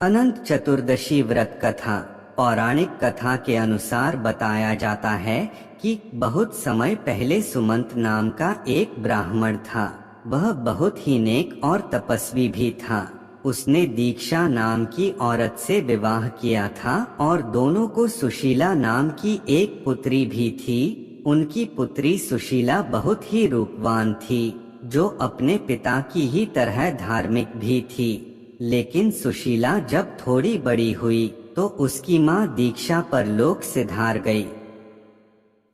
अनंत चतुर्दशी व्रत कथा। पौराणिक कथा के अनुसार बताया जाता है कि बहुत समय पहले सुमंत नाम का एक ब्राह्मण था। वह बहुत ही नेक और तपस्वी भी था। उसने दीक्षा नाम की औरत से विवाह किया था और दोनों को सुशीला नाम की एक पुत्री भी थी। उनकी पुत्री सुशीला बहुत ही रूपवान थी, जो अपने पिता की ही तरह धार्मिक भी थी। लेकिन सुशीला जब थोड़ी बड़ी हुई तो उसकी माँ दीक्षा परलोक सिधार गई।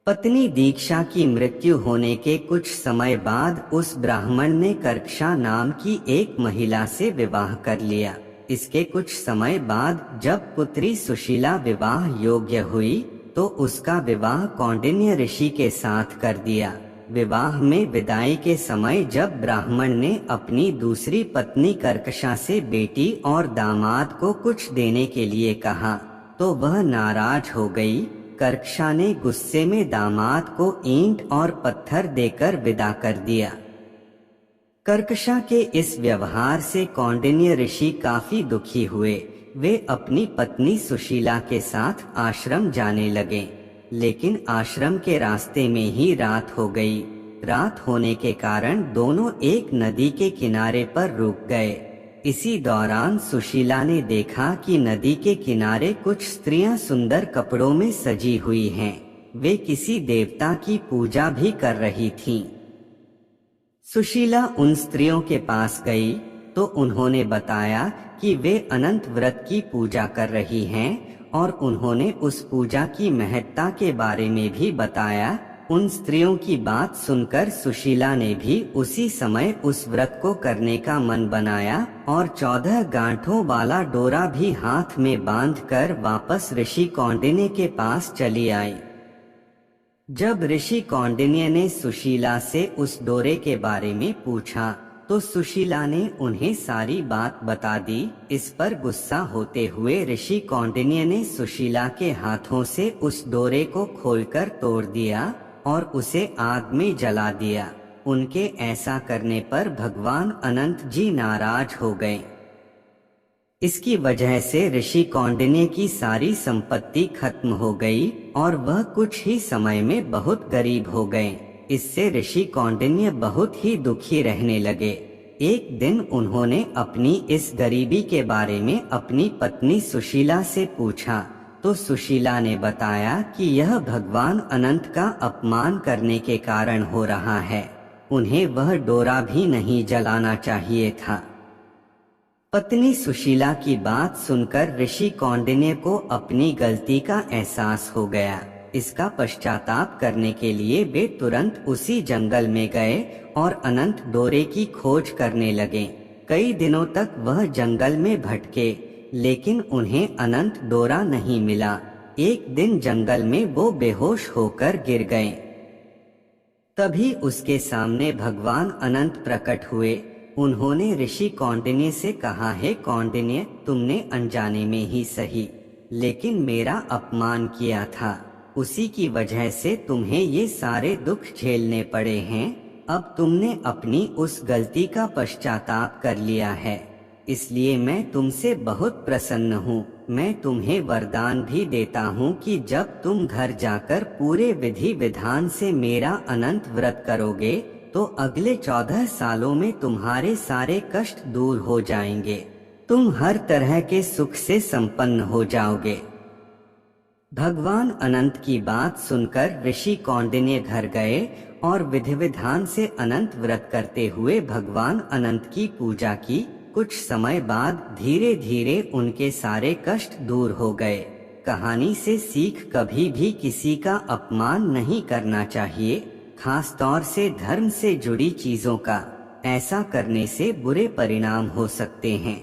पत्नी दीक्षा की मृत्यु होने के कुछ समय बाद उस ब्राह्मण ने कर्कशा नाम की एक महिला से विवाह कर लिया। इसके कुछ समय बाद जब पुत्री सुशीला विवाह योग्य हुई तो उसका विवाह कौंडिन्य ऋषि के साथ कर दिया। विवाह में विदाई के समय जब ब्राह्मण ने अपनी दूसरी पत्नी कर्कशा से बेटी और दामाद को कुछ देने के लिए कहा तो वह नाराज हो गई। कर्कशा ने गुस्से में दामाद को ईंट और पत्थर देकर विदा कर दिया। कर्कशा के इस व्यवहार से कौंडिन्य ऋषि काफी दुखी हुए। वे अपनी पत्नी सुशीला के साथ आश्रम जाने लगे, लेकिन आश्रम के रास्ते में ही रात हो गई। रात होने के कारण दोनों एक नदी के किनारे पर रुक गए। इसी दौरान सुशीला ने देखा कि नदी के किनारे कुछ स्त्रियां सुंदर कपड़ों में सजी हुई हैं। वे किसी देवता की पूजा भी कर रही थीं। सुशीला उन स्त्रियों के पास गई तो उन्होंने बताया कि वे अनंत व्रत की पूजा कर रही हैं और उन्होंने उस पूजा की महत्ता के बारे में भी बताया। उन स्त्रियों की बात सुनकर सुशीला ने भी उसी समय उस व्रत को करने का मन बनाया और 14 गांठों वाला डोरा भी हाथ में बांधकर वापस ऋषि कौंडिन्य के पास चली आई। जब ऋषि कौंडिन्य ने सुशीला से उस डोरे के बारे में पूछा तो सुशीला ने उन्हें सारी बात बता दी। इस पर गुस्सा होते हुए ऋषि कौंडिन्य ने सुशीला के हाथों से उस डोरे को खोलकर तोड़ दिया और उसे आग में जला दिया। उनके ऐसा करने पर भगवान अनंत जी नाराज हो गए। इसकी वजह से ऋषि कौंडिन्य की सारी संपत्ति खत्म हो गई और वह कुछ ही समय में बहुत गरीब हो गए। इससे ऋषि कौंडिन्य बहुत ही दुखी रहने लगे। एक दिन उन्होंने अपनी इस गरीबी के बारे में अपनी पत्नी सुशीला से पूछा तो सुशीला ने बताया कि यह भगवान अनंत का अपमान करने के कारण हो रहा है। उन्हें वह डोरा भी नहीं जलाना चाहिए था। पत्नी सुशीला की बात सुनकर ऋषि कौंडिन्य को अपनी गलती का एहसास हो गया। इसका पश्चाताप करने के लिए वे तुरंत उसी जंगल में गए और अनंत डोरे की खोज करने लगे। कई दिनों तक वह जंगल में भटके, लेकिन उन्हें अनंत डोरा नहीं मिला। एक दिन जंगल में वो बेहोश होकर गिर गए। तभी उसके सामने भगवान अनंत प्रकट हुए। उन्होंने ऋषि कौंडिन्य से कहा, हे कौंडिन्य, तुमने अनजाने में ही सही लेकिन मेरा अपमान किया था। उसी की वजह से तुम्हें ये सारे दुख झेलने पड़े हैं। अब तुमने अपनी उस गलती का पश्चाताप कर लिया है, इसलिए मैं तुमसे बहुत प्रसन्न हूँ। मैं तुम्हें वरदान भी देता हूँ कि जब तुम घर जाकर पूरे विधि विधान से मेरा अनंत व्रत करोगे तो अगले 14 सालों में तुम्हारे सारे कष्ट दूर हो जाएंगे। तुम हर तरह के सुख से संपन्न हो जाओगे। भगवान अनंत की बात सुनकर ऋषि कौंडिन्य घर गए और विधि विधान से अनंत व्रत करते हुए भगवान अनंत की पूजा की। कुछ समय बाद धीरे धीरे उनके सारे कष्ट दूर हो गए। कहानी से सीख, कभी भी किसी का अपमान नहीं करना चाहिए, खास तौर से धर्म से जुड़ी चीजों का। ऐसा करने से बुरे परिणाम हो सकते हैं।